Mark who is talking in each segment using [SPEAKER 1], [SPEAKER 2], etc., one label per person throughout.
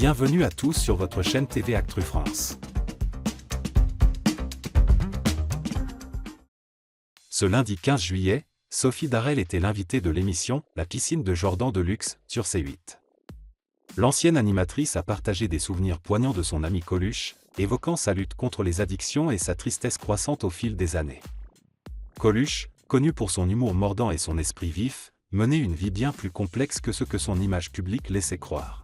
[SPEAKER 1] Bienvenue à tous sur votre chaîne TV Actu France. Ce lundi 15 juillet, Sophie Darel était l'invitée de l'émission La piscine de Jordan de luxe sur C8. L'ancienne animatrice a partagé des souvenirs poignants de son ami Coluche, évoquant sa lutte contre les addictions et sa tristesse croissante au fil des années. Coluche, connu pour son humour mordant et son esprit vif, menait une vie bien plus complexe que ce que son image publique laissait croire.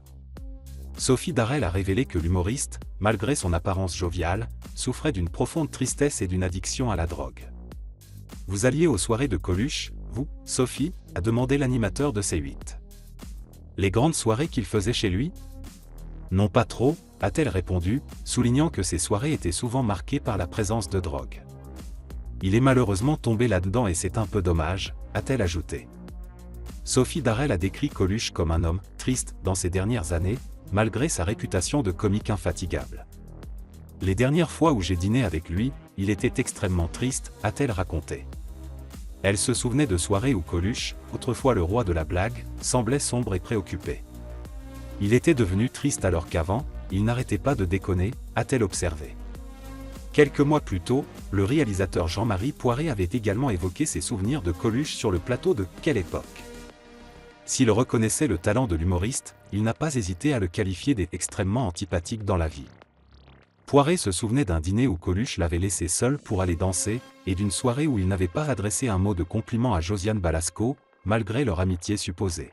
[SPEAKER 1] Sophie Darel a révélé que l'humoriste, malgré son apparence joviale, souffrait d'une profonde tristesse et d'une addiction à la drogue. « Vous alliez aux soirées de Coluche, vous, Sophie ?» a demandé l'animateur de C8. « Les grandes soirées qu'il faisait chez lui ? » « Non, pas trop », a-t-elle répondu, soulignant que ces soirées étaient souvent marquées par la présence de drogue. « Il est malheureusement tombé là-dedans et c'est un peu dommage », a-t-elle ajouté. Sophie Darel a décrit Coluche comme un homme triste dans ces dernières années, malgré sa réputation de comique infatigable. « Les dernières fois où j'ai dîné avec lui, il était extrêmement triste », a-t-elle raconté. Elle se souvenait de soirées où Coluche, autrefois le roi de la blague, semblait sombre et préoccupé. Il était devenu triste alors qu'avant, il n'arrêtait pas de déconner, a-t-elle observé. Quelques mois plus tôt, le réalisateur Jean-Marie Poiré avait également évoqué ses souvenirs de Coluche sur le plateau de Quelle époque. S'il reconnaissait le talent de l'humoriste, il n'a pas hésité à le qualifier d'extrêmement antipathique dans la vie. Poiré se souvenait d'un dîner où Coluche l'avait laissé seul pour aller danser, et d'une soirée où il n'avait pas adressé un mot de compliment à Josiane Balasco, malgré leur amitié supposée.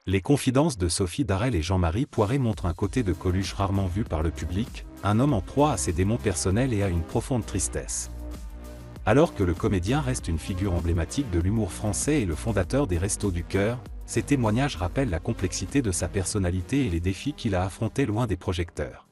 [SPEAKER 1] Les confidences de Sophie Darel et Jean-Marie Poiré montrent un côté de Coluche rarement vu par le public, un homme en proie à ses démons personnels et à une profonde tristesse. Alors que le comédien reste une figure emblématique de l'humour français et le fondateur des Restos du Cœur, ces témoignages rappellent la complexité de sa personnalité et les défis qu'il a affrontés loin des projecteurs.